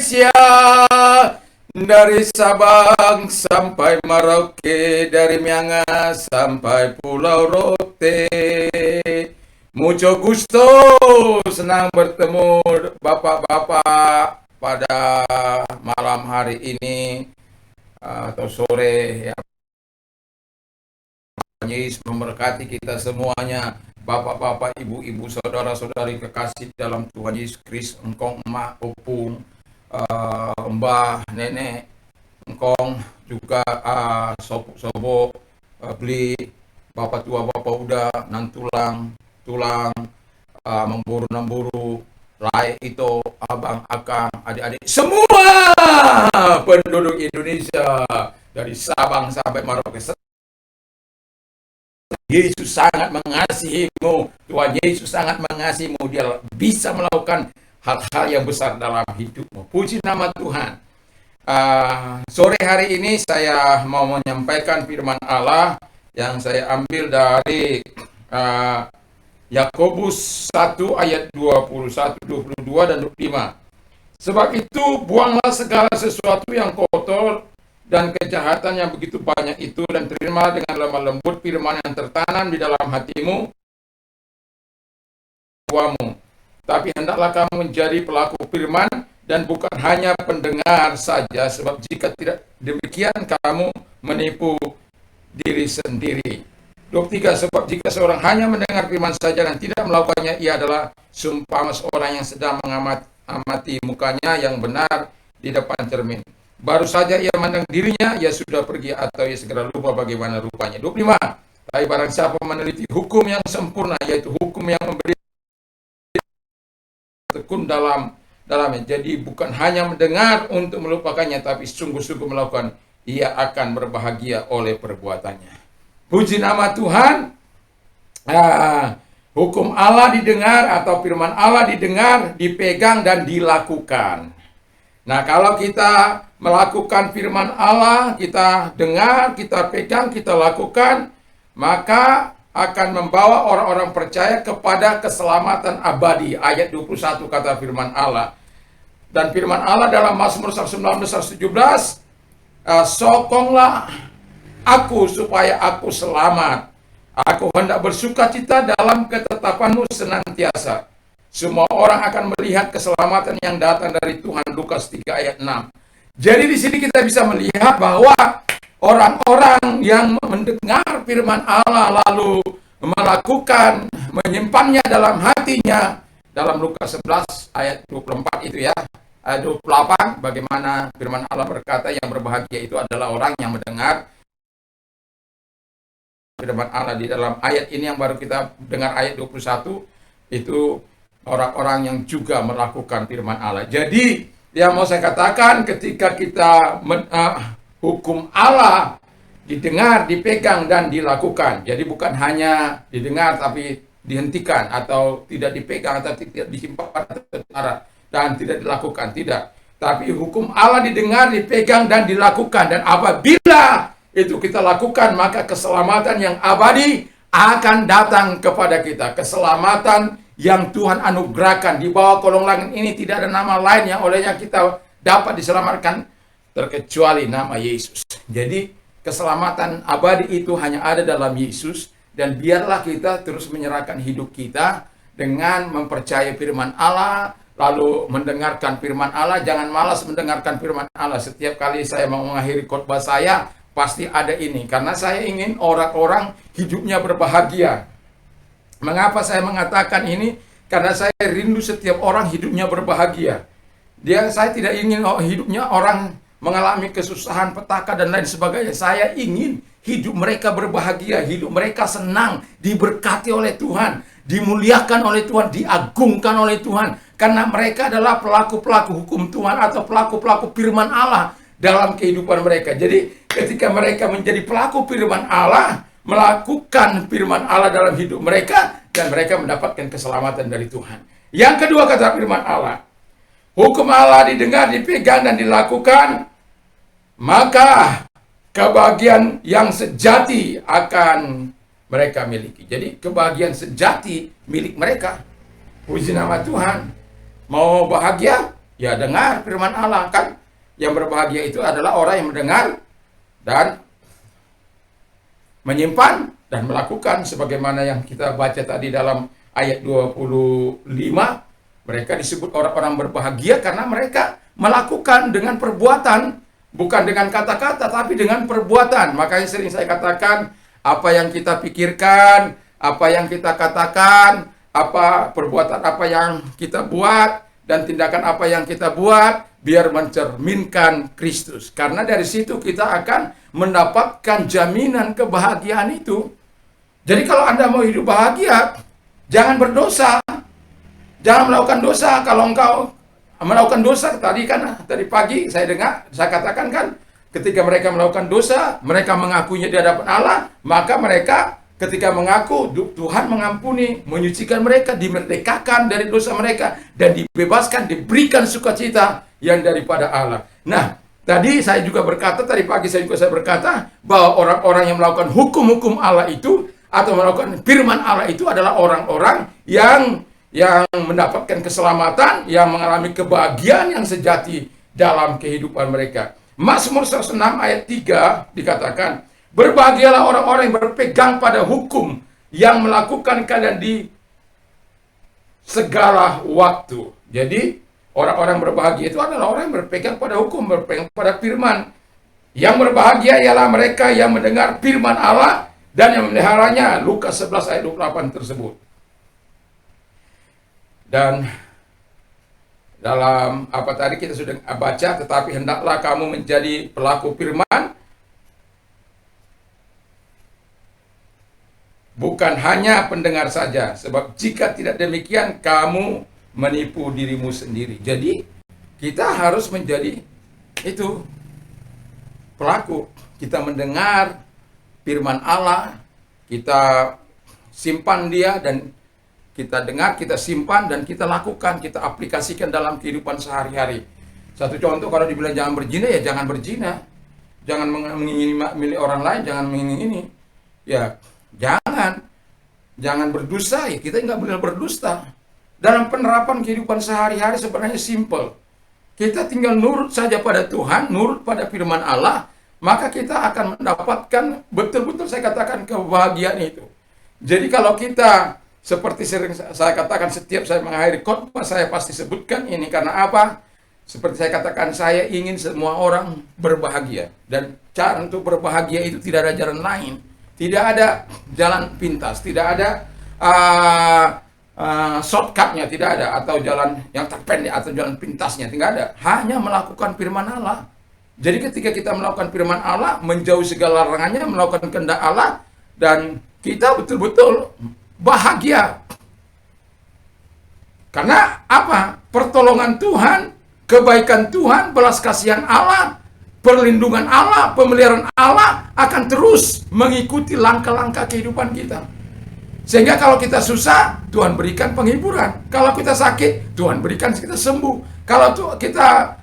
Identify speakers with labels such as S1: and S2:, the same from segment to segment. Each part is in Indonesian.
S1: Indonesia, dari Sabang sampai Merauke, dari Miangas sampai Pulau Rote. Mucho gusto, senang bertemu bapak-bapak pada malam hari ini atau sore ya. Yesus memberkati kita semuanya, bapak-bapak, ibu-ibu, saudara-saudari kekasih dalam Tuhan Yesus Kristus, engkong, emak, opung, mbah, nenek, engkong, juga sobo, beli, bapak tua, bapak udah, nantulang, tulang, memburu, namburu, lai itu, abang, akang, adik-adik, semua penduduk Indonesia, dari Sabang sampai Merauke. Yesus sangat mengasihimu, Tuhan Yesus sangat mengasihimu, dia bisa melakukan hal-hal yang besar dalam hidupmu. Puji nama Tuhan. Sore hari ini saya mau menyampaikan firman Allah yang saya ambil dari Yakobus 1 ayat 21, 22 dan 25. Sebab itu buanglah segala sesuatu yang kotor dan kejahatan yang begitu banyak itu, dan terima dengan lemah lembut firman yang tertanam di dalam hatimu, tapi hendaklah kamu menjadi pelaku firman dan bukan hanya pendengar saja, sebab jika tidak demikian kamu menipu diri sendiri. 23, sebab jika seorang hanya mendengar firman saja dan tidak melakukannya, ia adalah seumpama seorang yang sedang mengamati mukanya yang benar di depan cermin. Baru saja ia memandang dirinya, ia sudah pergi atau ia segera lupa bagaimana rupanya. 25. Tapi barang siapa meneliti hukum yang sempurna, yaitu hukum yang memberi tekun dalamnya. Jadi bukan hanya mendengar untuk melupakannya, tapi sungguh-sungguh melakukan, ia akan berbahagia oleh perbuatannya. Puji nama Tuhan. Hukum Allah didengar atau firman Allah didengar, dipegang dan dilakukan. Nah, kalau kita melakukan firman Allah, kita dengar, kita pegang, kita lakukan, maka akan membawa orang-orang percaya kepada keselamatan abadi. Ayat 21 kata firman Allah. Dan firman Allah dalam Mazmur 19:17, sokonglah aku supaya aku selamat. Aku hendak bersukacita dalam ketetapanmu senantiasa. Semua orang akan melihat keselamatan yang datang dari Tuhan. Lukas 3 ayat 6. Jadi di sini kita bisa melihat bahwa orang-orang yang mendengar firman Allah lalu melakukan, menyimpannya dalam hatinya, dalam Lukas 11 ayat 24 itu ya, ayat 28, bagaimana firman Allah berkata yang berbahagia itu adalah orang yang mendengar firman Allah. Di dalam ayat ini yang baru kita dengar ayat 21 itu orang-orang yang juga melakukan firman Allah. Jadi yang mau saya katakan, ketika kita hukum Allah didengar, dipegang dan dilakukan. Jadi bukan hanya didengar tapi dihentikan atau tidak dipegang atau tidak disimpan dan tidak dilakukan, tidak. Tapi hukum Allah didengar, dipegang dan dilakukan, dan apabila itu kita lakukan, maka keselamatan yang abadi akan datang kepada kita. Keselamatan yang Tuhan anugerahkan. Di bawah kolong langit ini tidak ada nama lain yang olehnya kita dapat diselamatkan terkecuali nama Yesus. Jadi keselamatan abadi itu hanya ada dalam Yesus, dan biarlah kita terus menyerahkan hidup kita dengan mempercayai firman Allah, lalu mendengarkan firman Allah. Jangan malas mendengarkan firman Allah. Setiap kali saya mau mengakhiri khotbah saya, pasti ada ini, karena saya ingin orang-orang hidupnya berbahagia. Mengapa saya mengatakan ini? Karena saya rindu setiap orang hidupnya berbahagia. Saya tidak ingin hidupnya orang mengalami kesusahan, petaka dan lain sebagainya. Saya ingin hidup mereka berbahagia, hidup mereka senang, diberkati oleh Tuhan, dimuliakan oleh Tuhan, diagungkan oleh Tuhan. Karena mereka adalah pelaku-pelaku hukum Tuhan atau pelaku-pelaku firman Allah dalam kehidupan mereka. Jadi ketika mereka menjadi pelaku firman Allah, melakukan firman Allah dalam hidup mereka, dan mereka mendapatkan keselamatan dari Tuhan. Yang kedua kata firman Allah, hukum Allah didengar, dipegang dan dilakukan, maka kebahagiaan yang sejati akan mereka miliki. Jadi kebahagiaan sejati milik mereka. Puji nama Tuhan. Mau bahagia? Ya dengar firman Allah kan. Yang berbahagia itu adalah orang yang mendengar dan menyimpan dan melakukan sebagaimana yang kita baca tadi dalam ayat 25. Mereka disebut orang-orang berbahagia karena mereka melakukan dengan perbuatan, bukan dengan kata-kata tapi dengan perbuatan. Makanya sering saya katakan, apa yang kita pikirkan, apa yang kita katakan, apa perbuatan apa yang kita buat, dan tindakan apa yang kita buat, biar mencerminkan Kristus. Karena dari situ kita akan mendapatkan jaminan kebahagiaan itu. Jadi kalau Anda mau hidup bahagia, jangan berdosa. Jangan melakukan dosa. Kalau engkau melakukan dosa, tadi pagi saya dengar, saya katakan kan, ketika mereka melakukan dosa, mereka mengakuinya di hadapan Allah, maka mereka ketika mengaku, Tuhan mengampuni, menyucikan mereka, dimerdekakan dari dosa mereka, dan dibebaskan, diberikan sukacita yang daripada Allah. Nah, tadi saya juga berkata, tadi pagi saya berkata, bahwa orang-orang yang melakukan hukum-hukum Allah itu, atau melakukan firman Allah itu adalah orang-orang yang mendapatkan keselamatan, yang mengalami kebahagiaan yang sejati dalam kehidupan mereka. Mazmur 106 ayat 3 dikatakan, berbahagialah orang-orang yang berpegang pada hukum, yang melakukan keadaan di segala waktu. Jadi, orang-orang berbahagia itu adalah orang yang berpegang pada hukum, berpegang pada firman. Yang berbahagia ialah mereka yang mendengar firman Allah dan yang memeliharanya. Lukas 11 ayat 28 tersebut. Dan dalam apa tadi kita sudah baca, tetapi hendaklah kamu menjadi pelaku firman, bukan hanya pendengar saja, sebab jika tidak demikian kamu menipu dirimu sendiri. Jadi kita harus menjadi itu pelaku. Kita mendengar firman Allah, kita simpan dia, dan kita dengar, kita simpan, dan kita lakukan, kita aplikasikan dalam kehidupan sehari-hari. Satu contoh, kalau dibilang jangan berzina, ya jangan berzina. Jangan mengingini milik orang lain, jangan mengingini. Ya, jangan berdusta, ya kita nggak boleh berdusta. Dalam penerapan kehidupan sehari-hari sebenarnya simple. Kita tinggal nurut saja pada Tuhan, nurut pada firman Allah, maka kita akan mendapatkan betul-betul saya katakan kebahagiaan itu. Jadi kalau kita, seperti sering saya katakan setiap saya mengakhiri khotbah, saya pasti sebutkan ini karena apa? Seperti saya katakan, saya ingin semua orang berbahagia. Dan cara untuk berbahagia itu tidak ada jalan lain. Tidak ada jalan pintas, tidak ada shortcutnya, tidak ada, atau jalan yang terpendek atau jalan pintasnya, tidak ada. Hanya melakukan firman Allah. Jadi ketika kita melakukan firman Allah, menjauhi segala larangannya, melakukan kehendak Allah, dan kita betul-betul bahagia. Karena apa? Pertolongan Tuhan, kebaikan Tuhan, belas kasihan Allah, perlindungan Allah, pemeliharaan Allah akan terus mengikuti langkah-langkah kehidupan kita. Sehingga kalau kita susah, Tuhan berikan penghiburan. Kalau kita sakit, Tuhan berikan kita sembuh. Kalau kita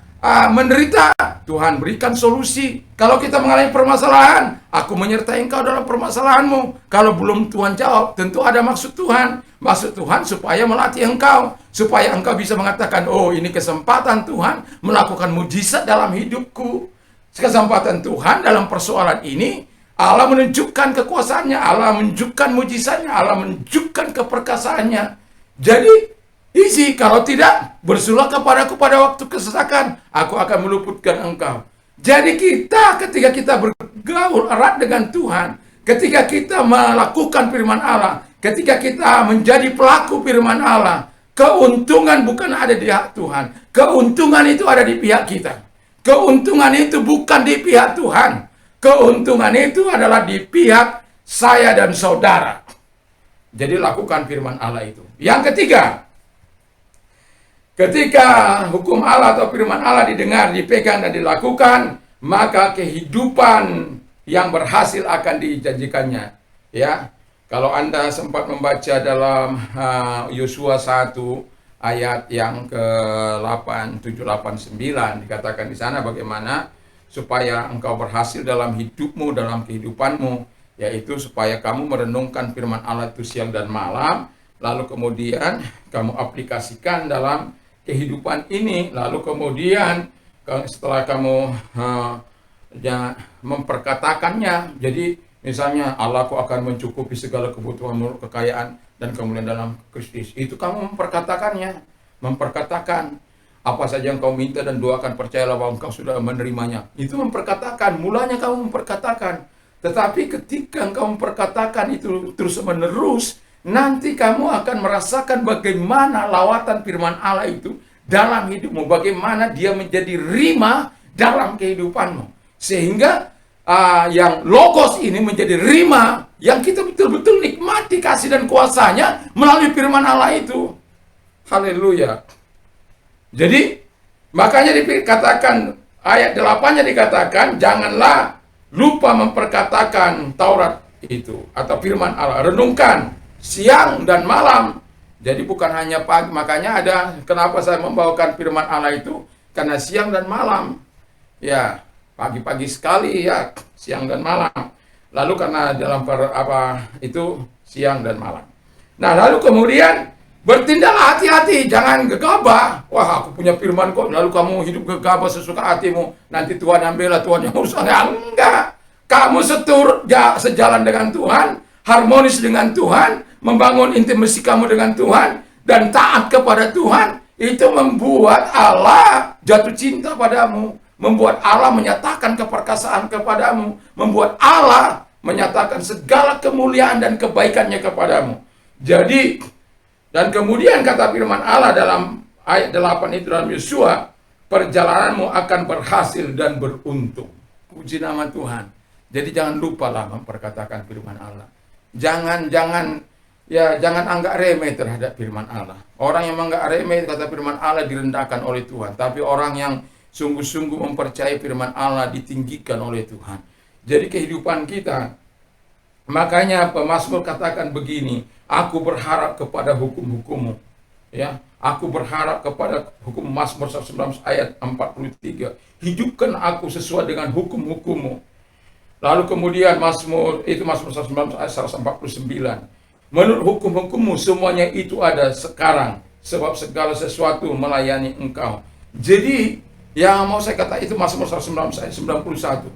S1: menderita, Tuhan berikan solusi. Kalau kita mengalami permasalahan, aku menyertai engkau dalam permasalahanmu. Kalau belum Tuhan jawab, tentu ada maksud Tuhan. Maksud Tuhan supaya melatih engkau, supaya engkau bisa mengatakan, oh ini kesempatan Tuhan melakukan mujizat dalam hidupku. Kesempatan Tuhan dalam persoalan ini, Allah menunjukkan kekuasaannya, Allah menunjukkan mujizatnya, Allah menunjukkan keperkasaannya. Jadi isi, kalau tidak, bersulah kepadaku pada waktu kesesakan, aku akan meluputkan engkau. Jadi kita, ketika kita bergaul erat dengan Tuhan, ketika kita melakukan firman Allah, ketika kita menjadi pelaku firman Allah, keuntungan bukan ada di pihak Tuhan. Keuntungan itu ada di pihak kita. Keuntungan itu bukan di pihak Tuhan. Keuntungan itu adalah di pihak saya dan saudara. Jadi lakukan firman Allah itu. Yang ketiga, ketika hukum Allah atau firman Allah didengar, dipegang, dan dilakukan, maka kehidupan yang berhasil akan dijanjikannya. Ya, kalau Anda sempat membaca dalam Yosua 1 ayat yang ke-8, 7, 8, 9, dikatakan di sana bagaimana supaya engkau berhasil dalam hidupmu, dalam kehidupanmu, yaitu supaya kamu merenungkan firman Allah itu siang dan malam, lalu kemudian kamu aplikasikan dalam kehidupan ini, lalu kemudian setelah kamu memperkatakannya, jadi misalnya Allahku akan mencukupi segala kebutuhan menurut kekayaan dan kemuliaan dalam Kristus, itu kamu memperkatakannya, memperkatakan apa saja yang kau minta dan doakan, percayalah bahwa engkau sudah menerimanya. Itu memperkatakan, mulanya kamu memperkatakan. Tetapi ketika engkau memperkatakan itu terus menerus, nanti kamu akan merasakan bagaimana lawatan firman Allah itu dalam hidupmu, bagaimana dia menjadi rima dalam kehidupanmu, sehingga yang logos ini menjadi rima yang kita betul-betul nikmati kasih dan kuasanya melalui firman Allah itu. Haleluya. Jadi makanya dikatakan ayat 8-nya dikatakan, janganlah lupa memperkatakan Taurat itu atau firman Allah, renungkan siang dan malam. Jadi bukan hanya pagi, makanya ada kenapa saya membawakan firman Allah itu, karena siang dan malam. Ya, pagi-pagi sekali ya, siang dan malam. Lalu karena dalam itu siang dan malam. Nah, lalu kemudian bertindaklah hati-hati, jangan gegabah. Wah, aku punya firman kok, lalu kamu hidup gegabah sesuka hatimu. Nanti Tuhan ambillah, Tuhan yang urus. Enggak. Kamu sejalan dengan Tuhan, harmonis dengan Tuhan, membangun intimasi kamu dengan Tuhan, dan taat kepada Tuhan. Itu membuat Allah jatuh cinta padamu. Membuat Allah menyatakan keperkasaan kepadamu. Membuat Allah menyatakan segala kemuliaan dan kebaikannya kepadamu. Jadi, dan kemudian kata firman Allah dalam ayat 8 itu dalam Yosua, perjalananmu akan berhasil dan beruntung. Puji nama Tuhan. Jadi jangan lupalah memperkatakan firman Allah. Jangan anggap remeh terhadap firman Allah. Orang yang menganggap remeh kata firman Allah direndahkan oleh Tuhan. Tapi orang yang sungguh-sungguh mempercayai firman Allah ditinggikan oleh Tuhan. Jadi kehidupan kita, makanya pemazmur katakan begini, aku berharap kepada hukum-hukummu. Ya, aku berharap kepada hukum. Mazmur 119 ayat 43. Hidupkan aku sesuai dengan hukum-hukummu. Lalu kemudian Mazmur 119 ayat 149. Menurut hukum-hukummu semuanya itu ada sekarang, sebab segala sesuatu melayani engkau. Jadi yang mau saya kata itu Mazmur 119 ayat 91.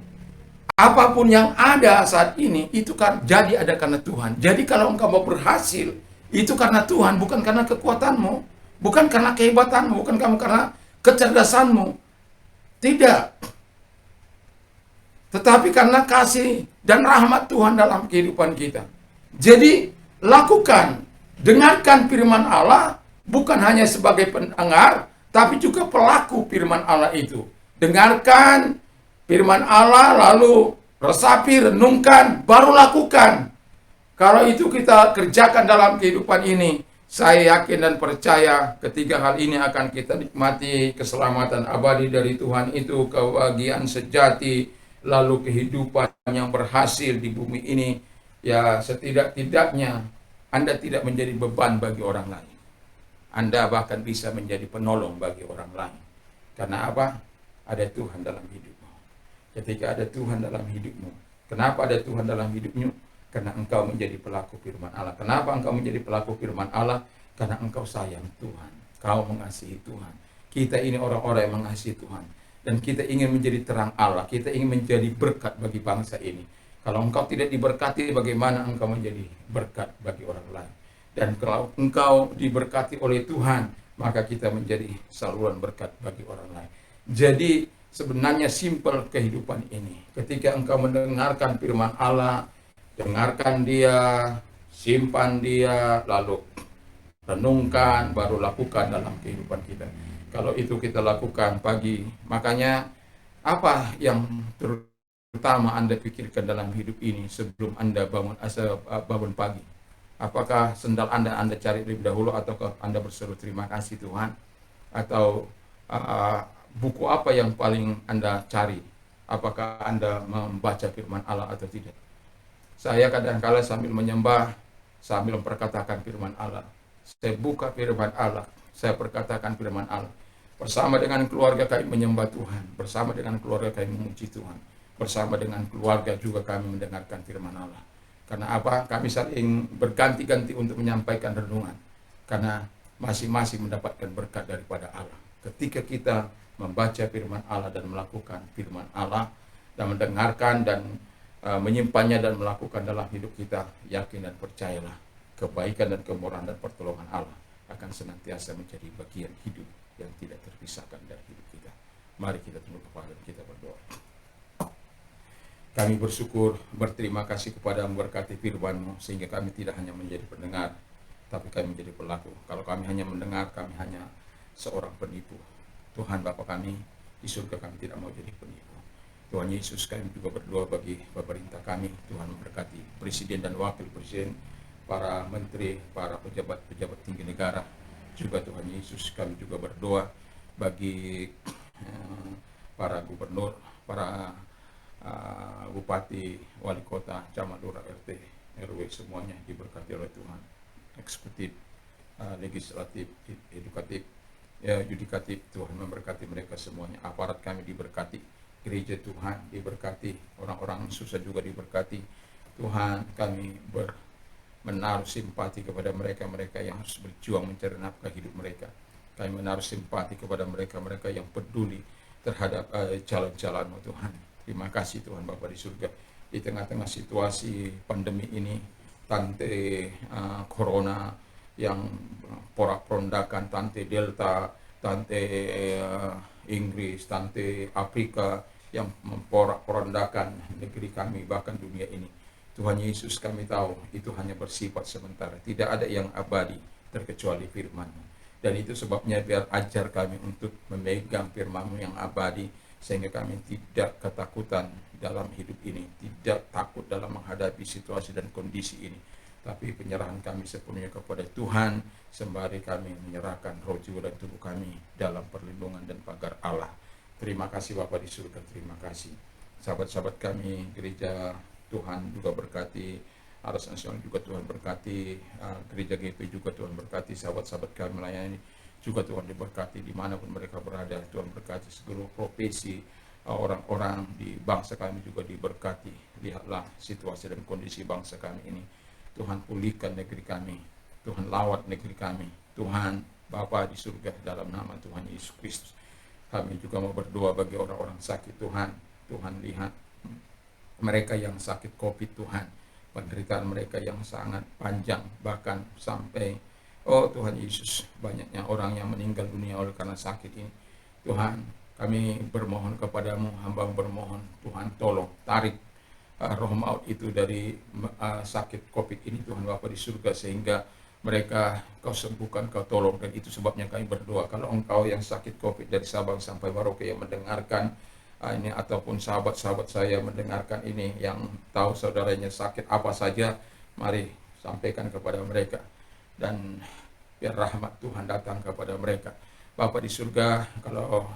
S1: Apapun yang ada saat ini itu kan jadi ada karena Tuhan. Jadi kalau engkau mau berhasil itu karena Tuhan, bukan karena kekuatanmu, bukan karena kehebatanmu, bukan karena kecerdasanmu. Tidak. Tetapi karena kasih dan rahmat Tuhan dalam kehidupan kita. Jadi lakukan, dengarkan firman Allah bukan hanya sebagai pendengar, tapi juga pelaku firman Allah itu. Dengarkan firman Allah, lalu resapi, renungkan, baru lakukan. Kalau itu kita kerjakan dalam kehidupan ini, saya yakin dan percaya ketiga hal ini akan kita nikmati: keselamatan abadi dari Tuhan itu, kebahagiaan sejati, lalu kehidupan yang berhasil di bumi ini. Ya, setidak-tidaknya Anda tidak menjadi beban bagi orang lain. Anda bahkan bisa menjadi penolong bagi orang lain. Karena apa? Ada Tuhan dalam hidupmu. Ketika ada Tuhan dalam hidupmu. Kenapa ada Tuhan dalam hidupmu? Karena engkau menjadi pelaku firman Allah. Kenapa engkau menjadi pelaku firman Allah? Karena engkau sayang Tuhan. Kau mengasihi Tuhan. Kita ini orang-orang yang mengasihi Tuhan. Dan kita ingin menjadi terang Allah. Kita ingin menjadi berkat bagi bangsa ini. Kalau engkau tidak diberkati, bagaimana engkau menjadi berkat bagi orang lain? Dan kalau engkau diberkati oleh Tuhan, maka kita menjadi saluran berkat bagi orang lain. Jadi sebenarnya simpel kehidupan ini. Ketika engkau mendengarkan firman Allah, dengarkan dia, simpan dia, lalu renungkan, baru lakukan dalam kehidupan kita. Kalau itu kita lakukan pagi, makanya apa yang terutama Anda pikirkan dalam hidup ini sebelum Anda bangun pagi? Apakah sendal Anda cari lebih dahulu, ataukah Anda berseru terima kasih Tuhan? Atau buku apa yang paling Anda cari? Apakah Anda membaca firman Allah atau tidak? Saya kadang-kala sambil menyembah, sambil memperkatakan firman Allah. Saya buka firman Allah, saya perkatakan firman Allah. Bersama dengan keluarga kami menyembah Tuhan, bersama dengan keluarga kami memuji Tuhan, bersama dengan keluarga juga kami mendengarkan firman Allah. Karena apa? Kami saling berganti-ganti untuk menyampaikan renungan. Karena masing-masing mendapatkan berkat daripada Allah. Ketika kita membaca firman Allah dan melakukan firman Allah dan mendengarkan dan menyimpannya dan melakukan dalam hidup kita, yakin dan percayalah kebaikan dan kemurahan dan pertolongan Allah akan senantiasa menjadi bagian hidup yang tidak terpisahkan dari hidup kita. Mari kita tunduk kepala dan kita berdoa. Kami bersyukur, berterima kasih kepada-Mu berkati firman-Mu, sehingga kami tidak hanya menjadi pendengar, tapi kami menjadi pelaku. Kalau kami hanya mendengar, kami hanya seorang penipu. Tuhan Bapa kami, di surga kami tidak mau jadi penipu. Tuhan Yesus, kami juga berdoa bagi pemerintah kami. Tuhan memberkati Presiden dan Wakil Presiden, para menteri, para pejabat-pejabat tinggi negara. Juga Tuhan Yesus, kami juga berdoa bagi para gubernur, para bupati, wali kota, camat, lurah, RT, RW, semuanya diberkati oleh Tuhan. Eksekutif, legislatif, edukatif, yudikatif, Tuhan memberkati mereka semuanya. Aparat kami diberkati, gereja Tuhan diberkati, orang-orang susah juga diberkati. Tuhan, kami menaruh simpati kepada mereka-mereka yang harus berjuang mencari nafkah hidup mereka. Kami menaruh simpati kepada mereka-mereka yang peduli terhadap jalan-jalan-Mu Tuhan. Terima kasih Tuhan Bapa di surga. Di tengah-tengah situasi pandemi ini, tante corona yang porak-porandakan, tante delta, tante Inggris, tante Afrika yang memporak-porandakan negeri kami, bahkan dunia ini. Tuhan Yesus, kami tahu itu hanya bersifat sementara. Tidak ada yang abadi terkecuali firman-Mu. Dan itu sebabnya biar ajar kami untuk memegang firman-Mu yang abadi, sehingga kami tidak ketakutan dalam hidup ini, tidak takut dalam menghadapi situasi dan kondisi ini, tapi penyerahan kami sepenuhnya kepada Tuhan, sembari kami menyerahkan roh, jiwa, dan tubuh kami dalam perlindungan dan pagar Allah. Terima kasih Bapa di surga, terima kasih. Sahabat-sahabat kami, gereja Tuhan juga berkati, Aras Nasional juga Tuhan berkati, gereja GP juga Tuhan berkati, sahabat-sahabat kami melayani juga Tuhan diberkati dimanapun mereka berada. Tuhan berkati seluruh profesi, orang-orang di bangsa kami juga diberkati. Lihatlah situasi dan kondisi bangsa kami ini. Tuhan pulihkan negeri kami, Tuhan lawat negeri kami. Tuhan Bapa di surga, dalam nama Tuhan Yesus Kristus, kami juga mau berdoa bagi orang-orang sakit Tuhan. Tuhan lihat mereka yang sakit COVID Tuhan, penderitaan mereka yang sangat panjang, bahkan sampai Tuhan Yesus, banyaknya orang yang meninggal dunia oleh karena sakit ini. Tuhan, kami bermohon kepadamu, hamba bermohon, Tuhan tolong tarik roh maut itu dari sakit COVID ini Tuhan Bapa di surga, sehingga mereka Kau sembuhkan, Kau tolong. Dan itu sebabnya kami berdoa, kalau Engkau yang sakit COVID dari Sabang sampai Merauke yang mendengarkan ini, ataupun sahabat-sahabat saya mendengarkan ini yang tahu saudaranya sakit apa saja, mari sampaikan kepada mereka, dan biar rahmat Tuhan datang kepada mereka. Bapa di surga, kalau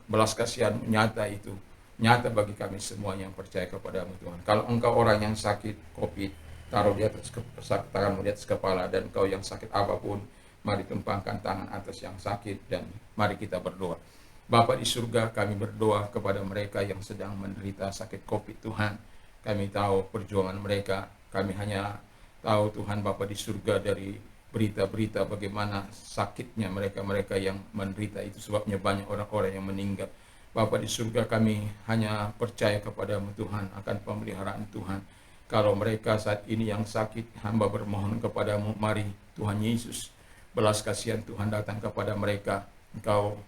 S1: belas kasihan nyata itu, nyata bagi kami semua yang percaya kepadamu Tuhan. Kalau Engkau orang yang sakit COVID, taruh di atas tanganmu di atas kepala, dan Kau yang sakit apapun, mari tumpangkan tangan atas yang sakit, dan mari kita berdoa. Bapa di surga, kami berdoa kepada mereka yang sedang menderita sakit COVID Tuhan. Kami tahu perjuangan mereka, kami hanya tahu Tuhan Bapa di surga dari berita-berita bagaimana sakitnya mereka-mereka yang menderita itu, sebabnya banyak orang-orang yang meninggal. Bapa di surga, kami hanya percaya kepadamu Tuhan akan pemeliharaan Tuhan. Kalau mereka saat ini yang sakit, hamba bermohon kepadamu, mari Tuhan Yesus, belas kasihan Tuhan datang kepada mereka. Engkau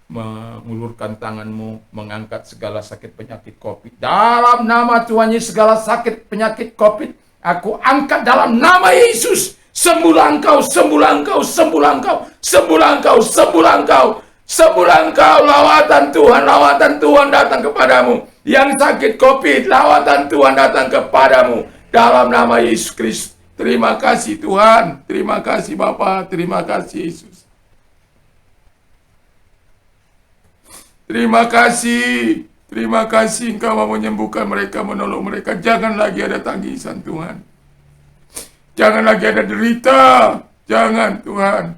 S1: mengulurkan tanganmu, mengangkat segala sakit penyakit COVID. Dalam nama Tuhan Yesus, segala sakit penyakit COVID, aku angkat dalam nama Yesus. Sembuhlah engkau, sembuhlah engkau, sembuhlah engkau, sembuhlah engkau, sembuhlah engkau, sembuhlah engkau. Lawatan Tuhan datang kepadamu. Yang sakit COVID, lawatan Tuhan datang kepadamu. Dalam nama Yesus Kristus. Terima kasih Tuhan, terima kasih Bapa, terima kasih Yesus. Terima kasih Engkau mau menyembuhkan mereka, menolong mereka. Jangan lagi ada tangisan Tuhan. Jangan lagi ada derita. Jangan Tuhan.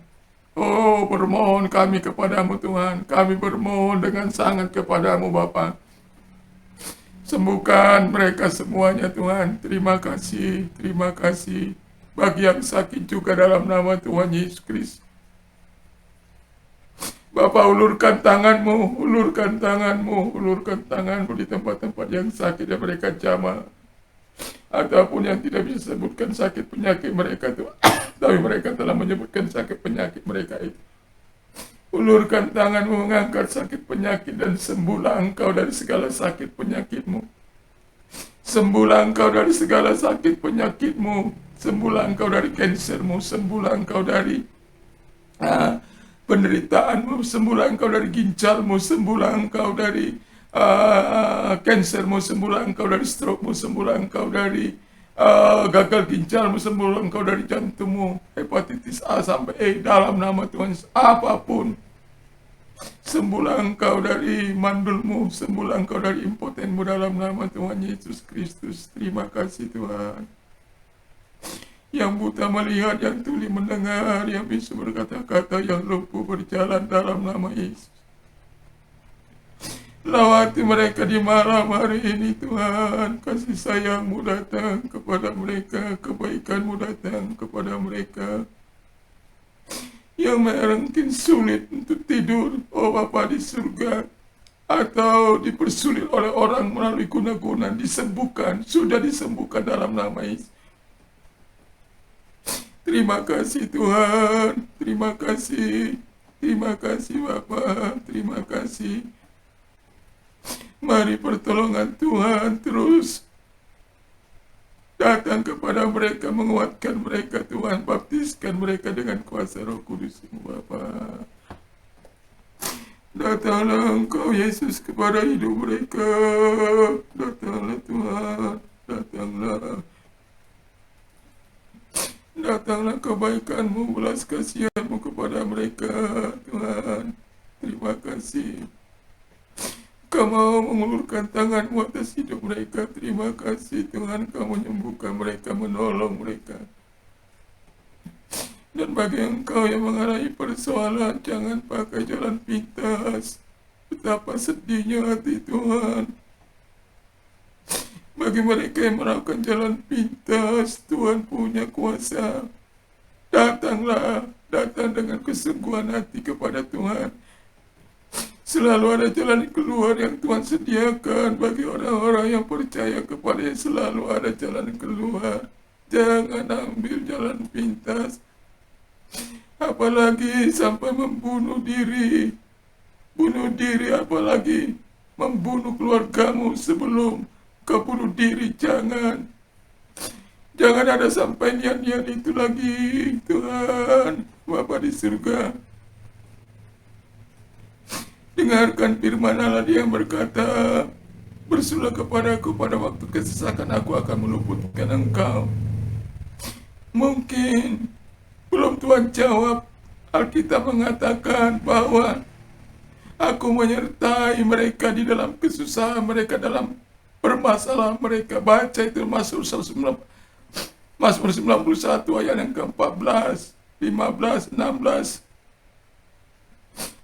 S1: Oh, bermohon kami kepadamu Tuhan. Kami bermohon dengan sangat kepadamu Bapa. Sembuhkan mereka semuanya Tuhan. Terima kasih. bagi yang sakit juga dalam nama Tuhan Yesus Kristus. Bapak, ulurkan tanganmu, ulurkan tanganmu, ulurkan tanganmu di tempat-tempat yang sakit dan mereka jamah. Ataupun yang tidak bisa sebutkan sakit penyakit mereka itu, tapi mereka telah menyebutkan sakit penyakit mereka itu. Ulurkan tanganmu mengangkat sakit penyakit dan sembuhlah engkau dari segala sakit penyakitmu. Sembuhlah engkau dari segala sakit penyakitmu. Sembuhlah engkau dari kansermu. Sembuhlah engkau dari penderitaanmu, sembuhlah engkau dari ginjalmu, sembuhlah engkau dari kansermu, sembuhlah engkau dari stroke-mu, sembuhlah engkau dari gagal ginjalmu, sembuhlah engkau dari jantungmu, hepatitis A sampai E dalam nama Tuhan Yesus. Apapun, sembuhlah engkau dari mandulmu, sembuhlah engkau dari impotenmu dalam nama Tuhan Yesus Kristus. Terima kasih Tuhan. Yang buta melihat, yang tuli mendengar, yang bisa berkata-kata, yang lumpuh berjalan dalam nama Yesus. Lawati mereka di malam hari ini Tuhan. Kasih sayangmu datang kepada mereka, kebaikanmu datang kepada mereka. Yang mungkin sulit untuk tidur, oh Bapa di surga, atau dipersulit oleh orang melalui guna-guna, disembuhkan, sudah disembuhkan dalam nama Yesus. Terima kasih Tuhan, terima kasih Bapa, terima kasih. Mari pertolongan Tuhan terus datang kepada mereka, menguatkan mereka Tuhan, baptiskan mereka dengan kuasa Roh Kudus-Mu Bapa. Datanglah Engkau Yesus kepada hidup mereka, datanglah Tuhan, datanglah. Datanglah kebaikan-Mu, belas kasihan-Mu kepada mereka, Tuhan. Terima kasih. Kau mau mengulurkan tangan-Mu atas hidup mereka. Terima kasih, Tuhan. Kau menyembuhkan mereka, menolong mereka. Dan bagi Engkau yang mengalami persoalan, jangan pakai jalan pintas. Betapa sedihnya hati Tuhan. Bagi mereka yang melakukan jalan pintas, Tuhan punya kuasa. Datanglah, datang dengan kesungguhan hati kepada Tuhan. Selalu ada jalan keluar yang Tuhan sediakan bagi orang-orang yang percaya kepada-Nya. Selalu ada jalan keluar. Jangan ambil jalan pintas. Apalagi sampai membunuh diri. Bunuh diri, apalagi membunuh keluargamu sebelum kau bunuh diri. Jangan ada sampai niat-niat itu lagi. Tuhan Bapa di surga, dengarkan firman Allah yang berkata, bersulah kepadaku pada waktu kesesakan, aku akan meluputkan engkau. Mungkin belum Tuhan jawab. Alkitab mengatakan bahwa aku menyertai mereka di dalam kesusahan mereka, dalam permasalahan mereka. Baca itu Mazmur 91 ayat yang ke-14, 15, 16.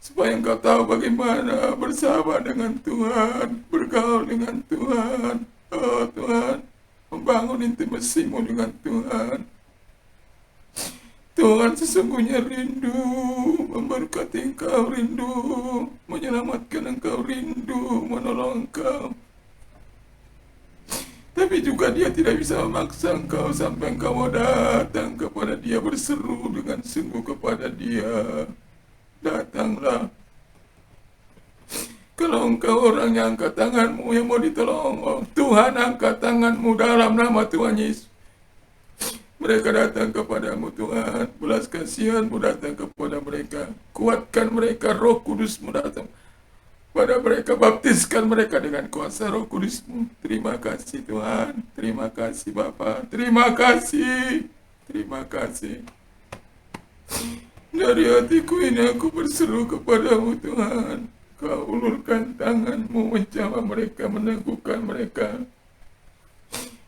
S1: Supaya engkau tahu bagaimana bersahabat dengan Tuhan, bergaul dengan Tuhan. Oh Tuhan, membangun intimasimu dengan Tuhan. Tuhan sesungguhnya rindu memberkati engkau, rindu menyelamatkan engkau, rindu menolong engkau. Tapi juga Dia tidak bisa memaksa engkau sampai engkau mau datang kepada Dia, berseru dengan sungguh kepada Dia. Datanglah. Kalau engkau orang yang angkat tanganmu yang mau ditolong, oh, Tuhan angkat tanganmu dalam nama Tuhan Yesus. Mereka datang kepadamu Tuhan, belas kasihan-Mu datang kepada mereka, kuatkan mereka, Roh Kudus-Mu datang pada mereka, baptiskan mereka dengan kuasa Roh Kudus-Mu. Terima kasih Tuhan, terima kasih Bapa, terima kasih, terima kasih. Dari hatiku ini aku berseru kepadamu Tuhan, Kau ulurkan tangan-Mu menjamah mereka, meneguhkan mereka,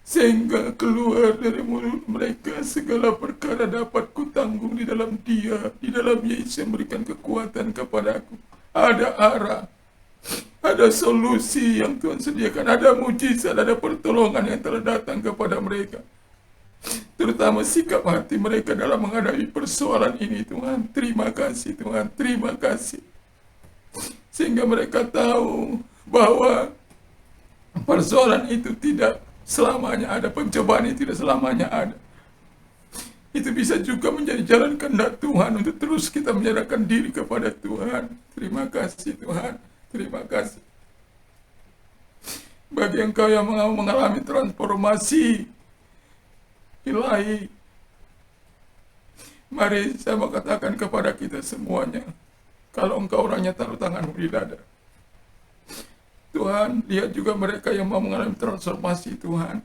S1: sehingga keluar dari mulut mereka segala perkara dapat kutanggung di dalam Dia, di dalam Yesus yang memberikan kekuatan kepadaku. Ada arah, ada solusi yang Tuhan sediakan, ada mujizat, ada pertolongan yang telah datang kepada mereka. terutama sikap hati mereka dalam menghadapi persoalan ini Tuhan. Terima kasih Tuhan, terima kasih. Sehingga mereka tahu bahwa persoalan itu tidak selamanya ada, pencobaan itu tidak selamanya ada. Itu bisa juga menjadi jalan kehendak Tuhan untuk terus kita menyerahkan diri kepada Tuhan. Terima kasih Tuhan, terima kasih. Bagi engkau yang mau mengalami transformasi ilahi, mari saya mau katakan kepada kita semuanya, kalau engkau orangnya taruh tanganmu di dada. Tuhan, lihat juga mereka yang mau mengalami transformasi Tuhan.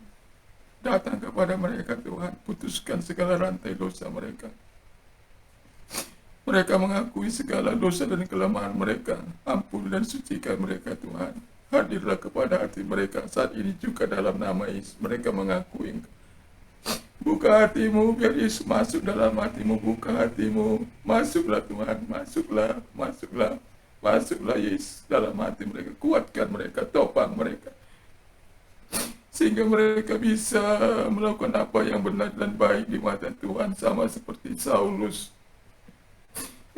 S1: Datang kepada mereka Tuhan, putuskan segala rantai dosa mereka. Mereka mengakui segala dosa dan kelemahan mereka. Ampuni dan sucikan mereka Tuhan. Hadirlah kepada hati mereka saat ini juga dalam nama Yesus. Mereka mengakui. Buka hatimu, biar Yesus masuk dalam hatimu. Buka hatimu, masuklah Tuhan, masuklah, masuklah. Masuklah Yesus dalam hati mereka. Kuatkan mereka, topang mereka. Sehingga mereka bisa melakukan apa yang benar dan baik di mata Tuhan, sama seperti Saulus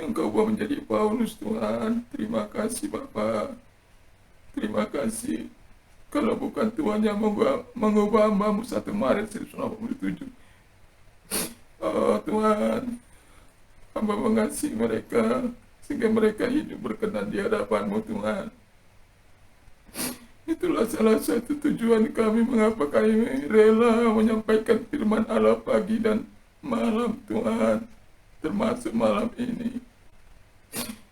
S1: yang kau buat menjadi Paulus Tuhan. Terima kasih Bapa, terima kasih. Kalau bukan Tuhan yang mengubah hamba-Mu 1 Maret 1987, oh Tuhan, hamba mengasihi mereka sehingga mereka hidup berkenan di hadapan-Mu Tuhan. Itulah salah satu tujuan kami mengapa kami rela menyampaikan firman Allah pagi dan malam Tuhan, termasuk malam ini.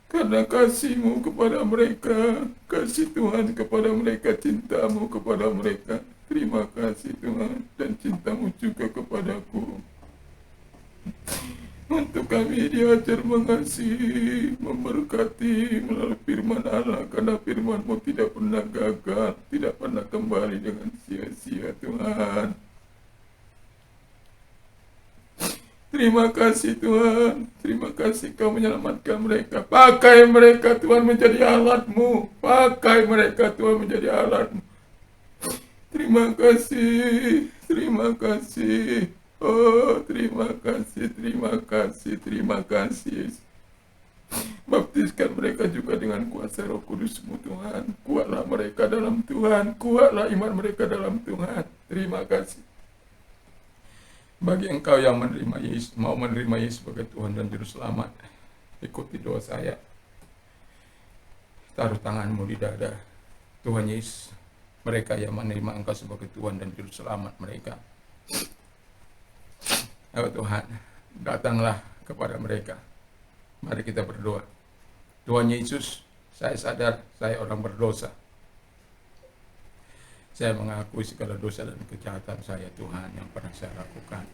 S1: Karena kasih-Mu kepada mereka, kasih Tuhan kepada mereka, cinta-Mu kepada mereka. Terima kasih Tuhan, dan cinta-Mu juga kepadaku. Untuk kami diajar mengasihi, memberkati melalui firman Allah, karena firman-Mu tidak pernah gagal, tidak pernah kembali dengan sia-sia Tuhan. Terima kasih Tuhan, terima kasih Kau menyelamatkan mereka. Pakai mereka Tuhan menjadi alat-Mu, pakai mereka Tuhan menjadi alat-Mu. Terima kasih, terima kasih. Oh, terima kasih, terima kasih, terima kasih. Baptiskan mereka juga dengan kuasa Roh Kudus-Mu Tuhan. Kuatlah mereka dalam Tuhan, kuatlah iman mereka dalam Tuhan. Terima kasih. Bagi engkau yang menerima Yesus, mau menerima Yesus sebagai Tuhan dan Juru Selamat, ikuti doa saya. Taruh tanganmu di dada. Tuhan Yesus, mereka yang menerima Engkau sebagai Tuhan dan Juru Selamat mereka, ya Tuhan, datanglah kepada mereka. Mari kita berdoa. Tuhan Yesus, saya sadar saya orang berdosa. Saya mengakui segala dosa dan kejahatan saya Tuhan yang pernah saya lakukan.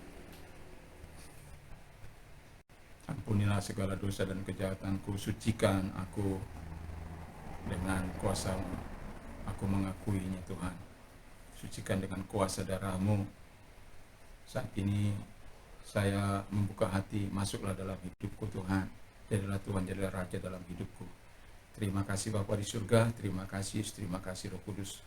S1: Ampunilah segala dosa dan kejahatanku, sucikan aku dengan kuasa-Mu. Aku mengakuinya Tuhan. Sucikan dengan kuasa darah-Mu. Saat ini saya membuka hati, masuklah dalam hidupku Tuhan. Jadilah Tuhan, jadilah Raja dalam hidupku. Terima kasih Bapa di surga, terima kasih Roh Kudus.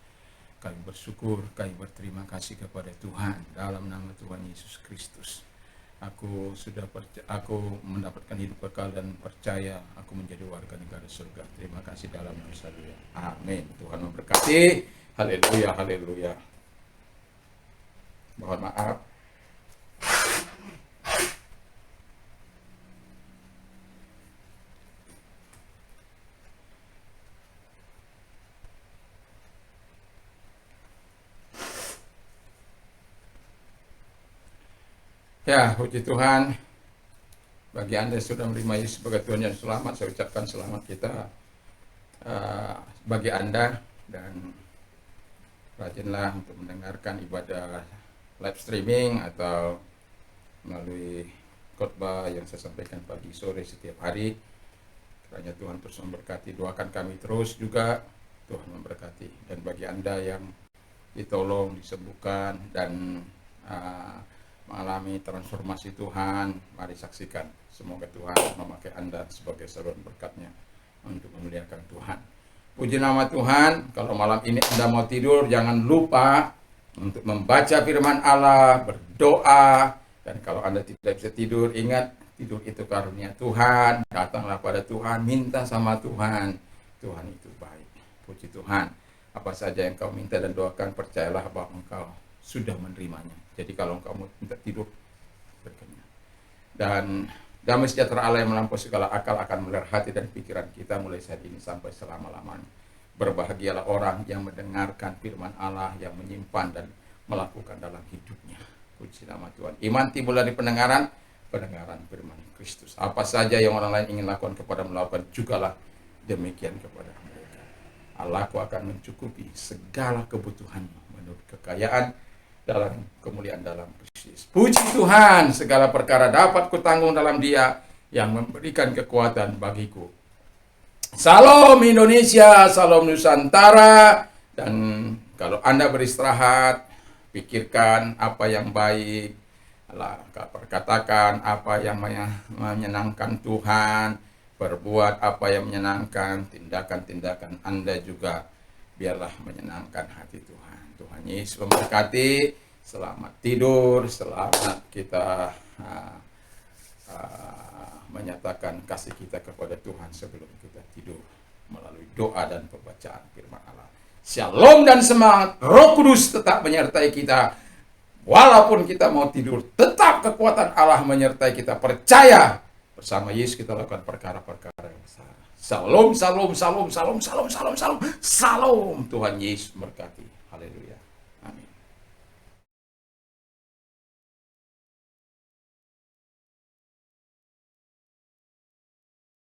S1: Kami bersyukur, kami berterima kasih kepada Tuhan dalam nama Tuhan Yesus Kristus. Aku mendapatkan hidup kekal dan percaya aku menjadi warga negara surga. Terima kasih dalam nama Tuhan. Amin. Tuhan memberkati. Haleluya, haleluya. Mohon maaf. Ya, puji Tuhan. Bagi Anda yang sudah menerima Yesus sebagai Tuhan yang selamat, saya ucapkan selamat kita bagi Anda, dan rajinlah untuk mendengarkan ibadah live streaming atau melalui khotbah yang saya sampaikan pagi sore setiap hari. Kiranya Tuhan terus memberkati. Doakan kami terus juga, Tuhan memberkati. Dan bagi Anda yang ditolong, disembuhkan, dan mengalami transformasi Tuhan, mari saksikan. Semoga Tuhan memakai Anda sebagai saluran berkat-Nya untuk memuliakan Tuhan. Puji nama Tuhan. Kalau malam ini Anda mau tidur, jangan lupa untuk membaca firman Allah, berdoa. Dan kalau Anda tidak bisa tidur, ingat, tidur itu karunia Tuhan. Datanglah pada Tuhan, minta sama Tuhan. Tuhan itu baik. Puji Tuhan. Apa saja yang kau minta dan doakan, percayalah bahwa engkau sudah menerimanya. Jadi kalau engkau minta tidur, berkenyang. Dan damai sejahtera Allah yang melampaui segala akal akan melihara hati dan pikiran kita mulai saat ini sampai selama-lamanya. Berbahagialah orang yang mendengarkan firman Allah, yang menyimpan dan melakukan dalam hidupnya. Puji nama Tuhan. Iman timbul dari pendengaran firman Kristus. Apa saja yang orang lain ingin lakukan kepada melakukan, jugalah demikian kepada mereka. Allahku akan mencukupi segala kebutuhanmu menurut kekayaan dalam kemuliaan dalam Kristus. Puji Tuhan, segala perkara dapat kutanggung dalam Dia yang memberikan kekuatan bagiku. Salam Indonesia, salam Nusantara. Dan kalau Anda beristirahat, pikirkan apa yang baik, perkatakan apa yang menyenangkan Tuhan, berbuat apa yang menyenangkan, tindakan-tindakan Anda juga biarlah menyenangkan hati Tuhan. Tuhan Yesus memberkati. Selamat tidur, selamat kita menyatakan kasih kita kepada Tuhan sebelum kita tidur melalui doa dan pembacaan firman Allah. Shalom dan semangat. Roh Kudus tetap menyertai kita. Walaupun kita mau tidur, tetap kekuatan Allah menyertai kita. Percaya bersama Yesus kita lakukan perkara-perkara yang besar. Shalom, shalom, shalom, shalom, shalom, shalom, shalom. Shalom. Tuhan Yesus memberkati. Haleluya.